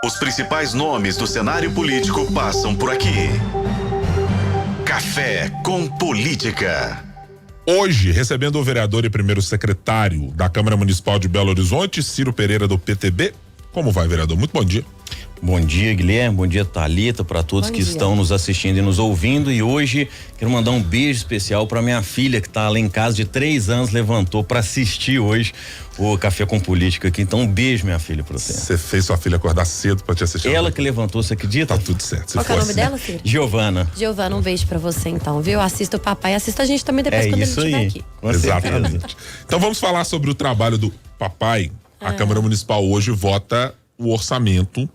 Os principais nomes do cenário político passam por aqui. Café com Política. Hoje, recebendo o vereador e primeiro secretário da Câmara Municipal de Belo Horizonte, Ciro Pereira, do PTB. Como vai, vereador? Muito bom dia. Bom dia, Guilherme. Bom dia, Thalita, para todos que estão nos assistindo e nos ouvindo. E hoje quero mandar um beijo especial para minha filha que tá lá em casa de 3 anos, levantou para assistir hoje o Café com Política aqui. Então, um beijo, minha filha, pra você. Você fez sua filha acordar cedo para te assistir? Ela que levantou, você acredita? Tá tudo certo. Qual é o nome dela, filho? Giovana. Giovana, um beijo pra você então, viu? Assista o papai, assista a gente também depois quando ele estiver aqui. Exatamente. Então vamos falar sobre o trabalho do papai. A Câmara Municipal hoje vota o orçamento.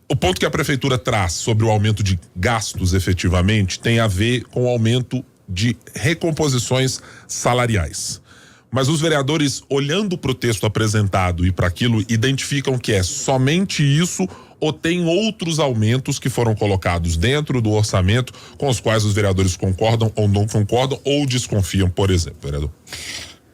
O ponto que a prefeitura traz sobre o aumento de gastos efetivamente tem a ver com o aumento de recomposições salariais. Mas os vereadores, olhando para o texto apresentado e para aquilo, identificam que é somente isso ou tem outros aumentos que foram colocados dentro do orçamento com os quais os vereadores concordam ou não concordam ou desconfiam, por exemplo, vereador?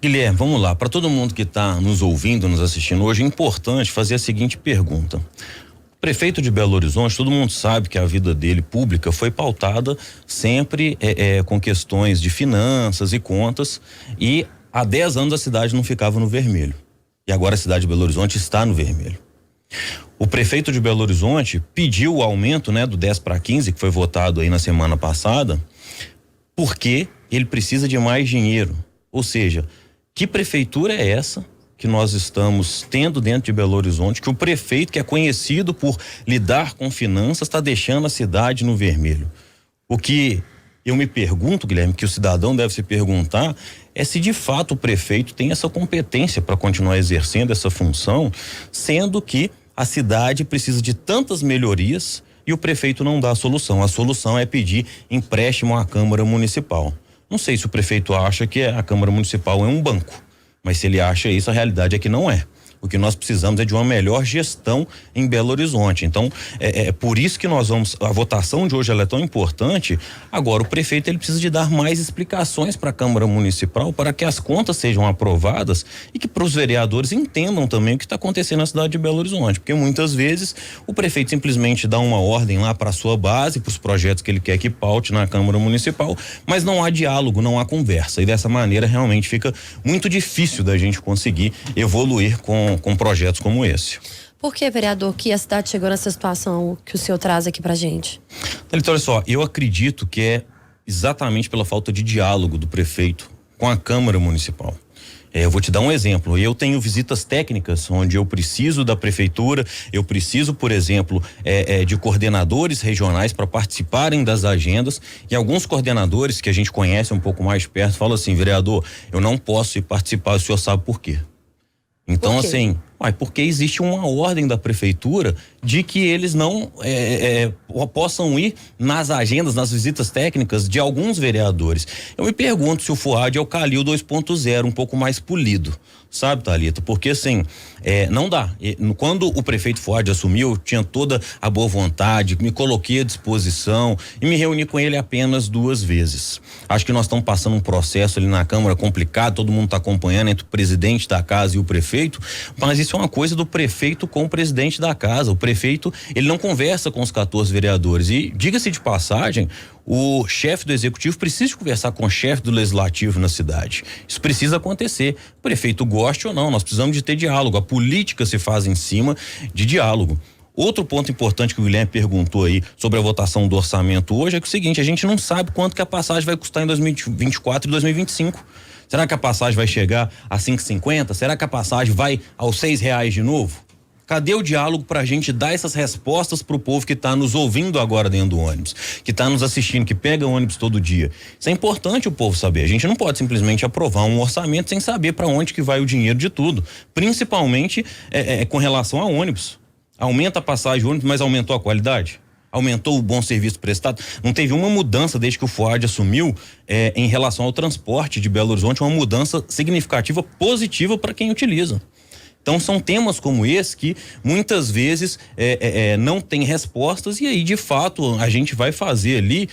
Guilherme, vamos lá. Para todo mundo que está nos ouvindo, nos assistindo hoje, é importante fazer a seguinte pergunta. O prefeito de Belo Horizonte, todo mundo sabe que a vida dele pública foi pautada sempre com questões de finanças e contas, e há 10 anos a cidade não ficava no vermelho. E agora a cidade de Belo Horizonte está no vermelho. O prefeito de Belo Horizonte pediu o aumento, do 10 para 15, que foi votado aí na semana passada, porque ele precisa de mais dinheiro. Ou seja, que prefeitura é essa que nós estamos tendo dentro de Belo Horizonte, que o prefeito, que é conhecido por lidar com finanças, está deixando a cidade no vermelho? O que eu me pergunto, Guilherme, que o cidadão deve se perguntar, é se de fato o prefeito tem essa competência para continuar exercendo essa função, sendo que a cidade precisa de tantas melhorias e o prefeito não dá a solução. A solução é pedir empréstimo à Câmara Municipal. Não sei se o prefeito acha que a Câmara Municipal é um banco, mas se ele acha isso, a realidade é que não é. O que nós precisamos é de uma melhor gestão em Belo Horizonte. Então, é por isso que nós vamos, a votação de hoje ela é tão importante. Agora, o prefeito ele precisa de dar mais explicações para a Câmara Municipal para que as contas sejam aprovadas e que para os vereadores entendam também o que está acontecendo na cidade de Belo Horizonte, porque muitas vezes o prefeito simplesmente dá uma ordem lá para a sua base, para os projetos que ele quer que paute na Câmara Municipal, mas não há diálogo, não há conversa, e dessa maneira realmente fica muito difícil da gente conseguir evoluir com projetos como esse. Por que, vereador, que a cidade chegou nessa situação que o senhor traz aqui pra gente? Então, olha só, eu acredito que é exatamente pela falta de diálogo do prefeito com a Câmara Municipal. Eu vou te dar um exemplo. Eu tenho visitas técnicas onde eu preciso da prefeitura, eu preciso, por exemplo, de coordenadores regionais para participarem das agendas, e alguns coordenadores que a gente conhece um pouco mais de perto falam assim: vereador, eu não posso ir participar, o senhor sabe por quê? Então, assim, porque existe uma ordem da prefeitura de que eles não possam ir nas agendas, nas visitas técnicas de alguns vereadores. Eu me pergunto se o FUAD é o Calil 2.0, um pouco mais polido, sabe, Thalita? Porque, assim, não dá. Quando o prefeito FUAD assumiu, eu tinha toda a boa vontade, me coloquei à disposição e me reuni com ele apenas 2 vezes. Acho que nós estamos passando um processo ali na Câmara complicado, todo mundo está acompanhando, entre o presidente da casa e o prefeito, mas isso é uma coisa do prefeito com o presidente da casa. O prefeito, ele não conversa com os 14 vereadores, e diga-se de passagem, o chefe do executivo precisa conversar com o chefe do legislativo na cidade. Isso precisa acontecer. O prefeito goste ou não, nós precisamos de ter diálogo. A política se faz em cima de diálogo. Outro ponto importante que o Guilherme perguntou aí sobre a votação do orçamento hoje é que é o seguinte: a gente não sabe quanto que a passagem vai custar em 2024 e 2025. Será que a passagem vai chegar a 5,50? Será que a passagem vai aos R$6 de novo? Cadê o diálogo pra gente dar essas respostas pro povo que tá nos ouvindo agora dentro do ônibus, que tá nos assistindo, que pega o ônibus todo dia? Isso é importante o povo saber. A gente não pode simplesmente aprovar um orçamento sem saber para onde que vai o dinheiro de tudo, principalmente com relação a ônibus. Aumenta a passagem de ônibus, mas aumentou a qualidade? Aumentou o bom serviço prestado? Não teve uma mudança desde que o FUAD assumiu em relação ao transporte de Belo Horizonte, uma mudança significativa, positiva para quem utiliza. Então são temas como esse que muitas vezes não tem respostas, e aí de fato a gente vai fazer ali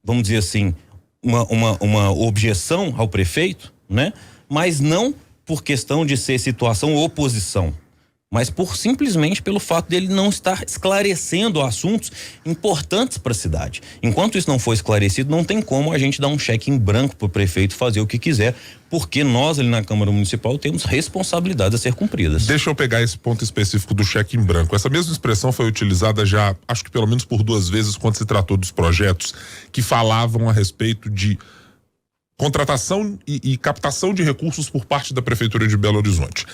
vamos dizer assim, uma objeção ao prefeito, né? Mas não por questão de ser situação ou oposição, mas simplesmente pelo fato dele não estar esclarecendo assuntos importantes para a cidade. Enquanto isso não for esclarecido, não tem como a gente dar um cheque em branco para o prefeito fazer o que quiser, porque nós ali na Câmara Municipal temos responsabilidades a ser cumpridas. Deixa eu pegar esse ponto específico do cheque em branco. Essa mesma expressão foi utilizada já, acho que pelo menos por 2 vezes, quando se tratou dos projetos que falavam a respeito de contratação e captação de recursos por parte da Prefeitura de Belo Horizonte.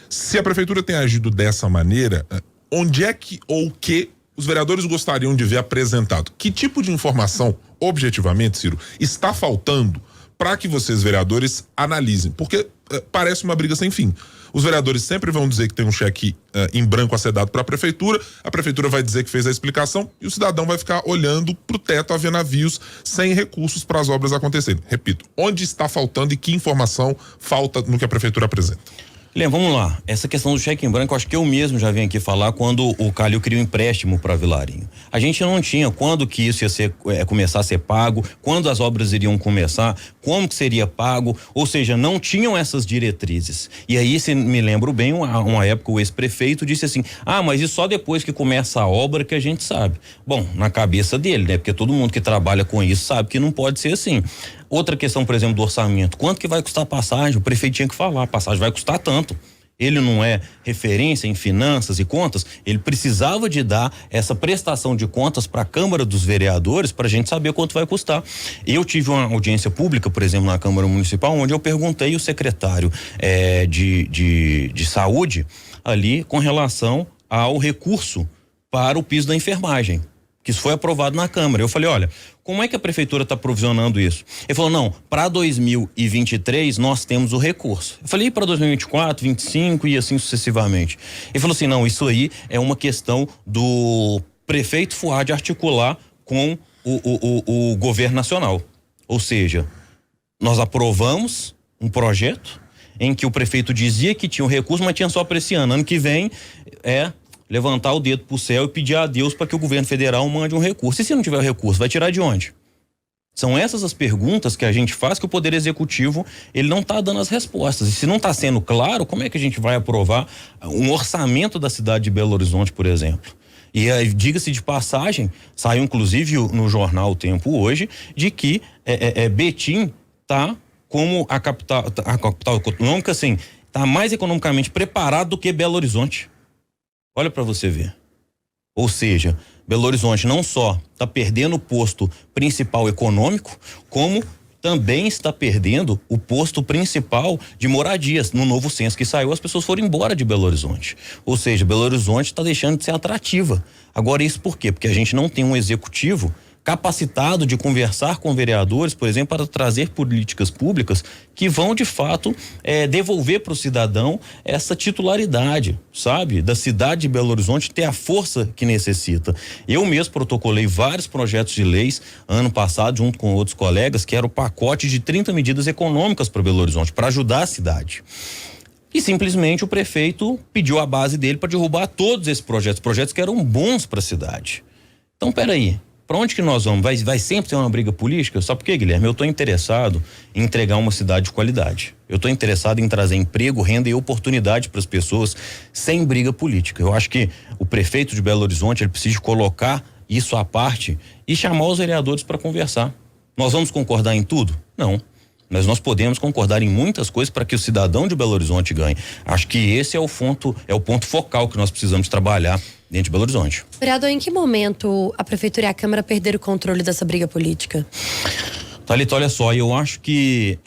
Se a Prefeitura tem agido dessa maneira, onde é que ou que os vereadores gostariam de ver apresentado? Que tipo de informação, objetivamente, Ciro, está faltando para que vocês, vereadores, analisem? Porque parece uma briga sem fim. Os vereadores sempre vão dizer que tem um cheque em branco a ser dado para a Prefeitura vai dizer que fez a explicação e o cidadão vai ficar olhando para o teto a ver navios sem recursos para as obras acontecerem. Repito, onde está faltando e que informação falta no que a Prefeitura apresenta? Guilherme, vamos lá. Essa questão do cheque em branco, acho que eu mesmo já vim aqui falar quando o Calil criou um empréstimo para Vilarinho. A gente não tinha quando que isso ia começar a ser pago, quando as obras iriam começar, como que seria pago, ou seja, não tinham essas diretrizes. E aí, se me lembro bem, uma época o ex-prefeito disse assim, mas isso só depois que começa a obra que a gente sabe. Bom, na cabeça dele, né? Porque todo mundo que trabalha com isso sabe que não pode ser assim. Outra questão, por exemplo, do orçamento. Quanto que vai custar a passagem? O prefeito tinha que falar, a passagem vai custar tanto. Ele não é referência em finanças e contas, ele precisava de dar essa prestação de contas para a Câmara dos Vereadores para a gente saber quanto vai custar. Eu tive uma audiência pública, por exemplo, na Câmara Municipal, onde eu perguntei ao secretário de saúde ali com relação ao recurso para o piso da enfermagem, que isso foi aprovado na Câmara. Eu falei, olha, como é que a Prefeitura está provisionando isso? Ele falou, não, para 2023 nós temos o recurso. Eu falei, para 2024, 2025 e assim sucessivamente. Ele falou assim, não, isso aí é uma questão do prefeito Fuad articular com o governo nacional. Ou seja, nós aprovamos um projeto em que o prefeito dizia que tinha um recurso, mas tinha só para esse ano. Ano que vem levantar o dedo pro céu e pedir a Deus para que o governo federal mande um recurso. E se não tiver o recurso, vai tirar de onde? São essas as perguntas que a gente faz que o Poder Executivo, ele não está dando as respostas. E se não está sendo claro, como é que a gente vai aprovar um orçamento da cidade de Belo Horizonte, por exemplo? E aí, diga-se de passagem, saiu inclusive no jornal O Tempo hoje, de que Betim tá como a capital econômica, assim, tá mais economicamente preparado do que Belo Horizonte. Olha para você ver. Ou seja, Belo Horizonte não só está perdendo o posto principal econômico, como também está perdendo o posto principal de moradias. No novo censo que saiu, as pessoas foram embora de Belo Horizonte. Ou seja, Belo Horizonte está deixando de ser atrativa. Agora, isso por quê? Porque a gente não tem um executivo capacitado de conversar com vereadores, por exemplo, para trazer políticas públicas que vão de fato devolver para o cidadão essa titularidade, sabe, da cidade de Belo Horizonte ter a força que necessita. Eu mesmo protocolei vários projetos de leis ano passado junto com outros colegas, que era o pacote de 30 medidas econômicas para Belo Horizonte, para ajudar a cidade. E simplesmente o prefeito pediu a base dele para derrubar todos esses projetos que eram bons para a cidade. Então, peraí. Para onde que nós vamos? Vai sempre ter uma briga política? Só porque, Guilherme, eu estou interessado em entregar uma cidade de qualidade. Eu estou interessado em trazer emprego, renda e oportunidade para as pessoas sem briga política. Eu acho que o prefeito de Belo Horizonte, ele precisa colocar isso à parte e chamar os vereadores para conversar. Nós vamos concordar em tudo? Não. Mas nós podemos concordar em muitas coisas para que o cidadão de Belo Horizonte ganhe. Acho que esse é o ponto focal que nós precisamos trabalhar dentro de Belo Horizonte. Vereador, em que momento a Prefeitura e a Câmara perderam o controle dessa briga política? Thalita, olha só, eu acho que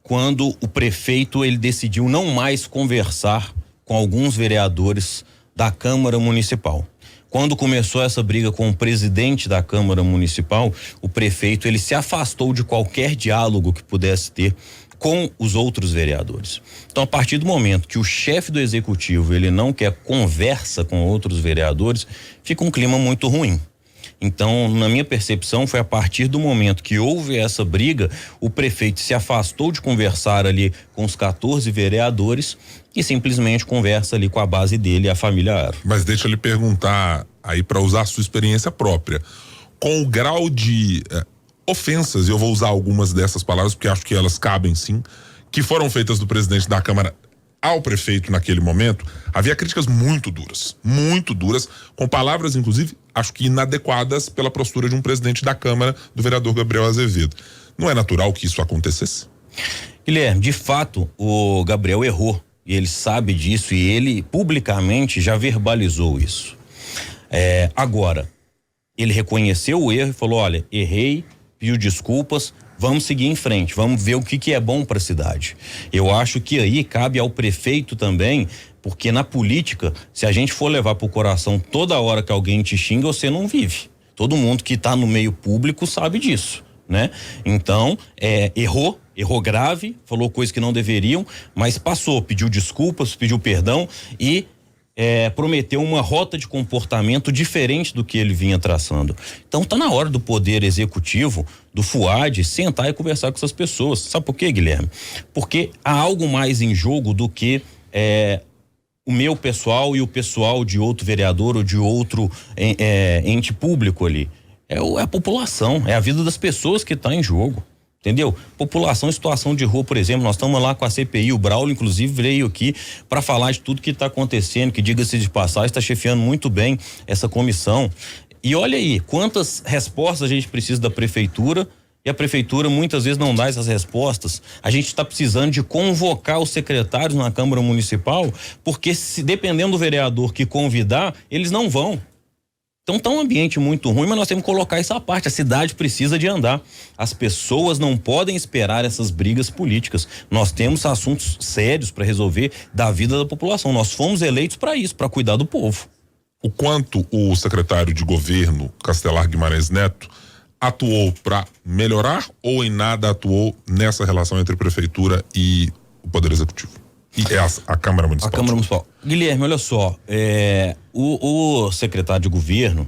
quando o prefeito ele decidiu não mais conversar com alguns vereadores da Câmara Municipal. Quando começou essa briga com o presidente da Câmara Municipal, o prefeito ele se afastou de qualquer diálogo que pudesse ter com os outros vereadores. Então, a partir do momento que o chefe do executivo ele não quer conversa com outros vereadores, fica um clima muito ruim. Então, na minha percepção, foi a partir do momento que houve essa briga, o prefeito se afastou de conversar ali com os 14 vereadores e simplesmente conversa ali com a base dele, a família Aro. Mas deixa eu lhe perguntar aí, para usar a sua experiência própria, com o grau de ofensas, e eu vou usar algumas dessas palavras porque acho que elas cabem sim, que foram feitas do presidente da Câmara ao prefeito naquele momento, havia críticas muito duras, com palavras, inclusive, acho que inadequadas pela postura de um presidente da Câmara, do vereador Gabriel Azevedo. Não é natural que isso acontecesse? Guilherme, de fato, o Gabriel errou, e ele sabe disso, e ele publicamente já verbalizou isso. Agora, ele reconheceu o erro e falou: olha, errei, pediu desculpas, vamos seguir em frente, vamos ver o que é bom para a cidade. Eu acho que aí cabe ao prefeito também, porque na política, se a gente for levar pro coração toda hora que alguém te xinga, você não vive. Todo mundo que tá no meio público sabe disso, né? Então, errou grave, falou coisas que não deveriam, mas passou, pediu desculpas, pediu perdão e prometeu uma rota de comportamento diferente do que ele vinha traçando. Então tá na hora do Poder Executivo, do FUAD, sentar e conversar com essas pessoas. Sabe por quê, Guilherme? Porque há algo mais em jogo do que o meu pessoal e o pessoal de outro vereador ou de outro ente público ali. É a população, é a vida das pessoas que está em jogo. Entendeu? População em situação de rua, por exemplo, nós estamos lá com a CPI, o Braulio inclusive veio aqui para falar de tudo que está acontecendo, que, diga-se de passagem, está chefiando muito bem essa comissão. E olha aí, quantas respostas a gente precisa da prefeitura, e a prefeitura muitas vezes não dá essas respostas. A gente está precisando de convocar os secretários na Câmara Municipal, porque se dependendo do vereador que convidar, eles não vão. Então tá um ambiente muito ruim, mas nós temos que colocar essa parte. A cidade precisa de andar. As pessoas não podem esperar essas brigas políticas. Nós temos assuntos sérios para resolver da vida da população. Nós fomos eleitos para isso, para cuidar do povo. O quanto o secretário de governo, Castelar Guimarães Neto, atuou para melhorar ou em nada atuou nessa relação entre a prefeitura e o Poder Executivo? E a Câmara Municipal. A Câmara Municipal. Guilherme, olha só, o secretário de governo,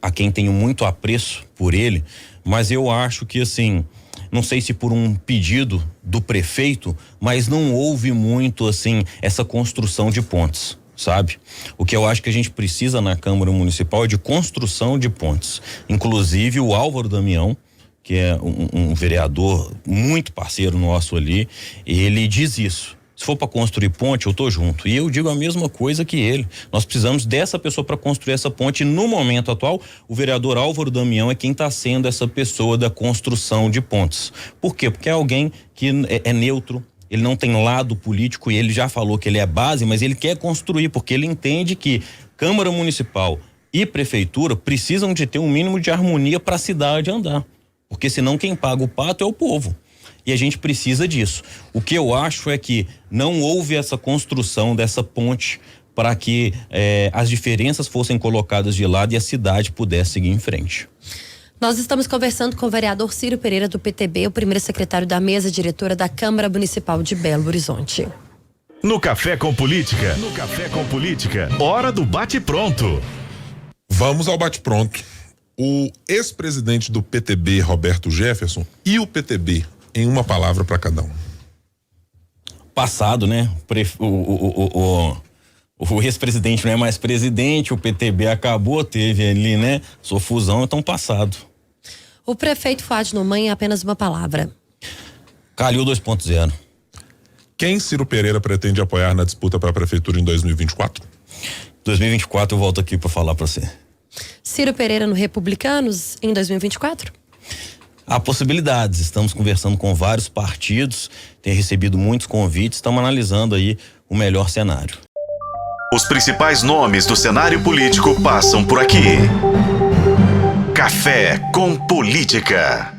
a quem tenho muito apreço por ele, mas eu acho que assim, não sei se por um pedido do prefeito, mas não houve muito assim, essa construção de pontes, sabe? O que eu acho que a gente precisa na Câmara Municipal é de construção de pontes. Inclusive o Álvaro Damião, que é um vereador muito parceiro nosso ali, ele diz isso: se for para construir ponte, eu tô junto. E eu digo a mesma coisa que ele. Nós precisamos dessa pessoa para construir essa ponte. No momento atual, o vereador Álvaro Damião é quem está sendo essa pessoa da construção de pontes. Por quê? Porque é alguém que é neutro, ele não tem lado político, e ele já falou que ele é base, mas ele quer construir, porque ele entende que Câmara Municipal e Prefeitura precisam de ter um mínimo de harmonia para a cidade andar. Porque senão quem paga o pato é o povo. E a gente precisa disso. O que eu acho é que não houve essa construção dessa ponte para que as diferenças fossem colocadas de lado e a cidade pudesse seguir em frente. Nós estamos conversando com o vereador Ciro Pereira, do PTB, o primeiro secretário da mesa diretora da Câmara Municipal de Belo Horizonte. No Café com Política, hora do bate-pronto. Vamos ao bate-pronto. O ex-presidente do PTB, Roberto Jefferson, e o PTB, em uma palavra para cada um. Passado, né? O ex-presidente não é mais presidente, o PTB acabou, teve ali, né? Sua fusão, então passado. O prefeito Fuad Noman, em apenas uma palavra. Calil 2.0. Quem Ciro Pereira pretende apoiar na disputa para a prefeitura em 2024? 2024 eu volto aqui para falar para você. Ciro Pereira no Republicanos em 2024? Há possibilidades, estamos conversando com vários partidos, tem recebido muitos convites, estamos analisando aí o melhor cenário. Os principais nomes do cenário político passam por aqui. Café com Política.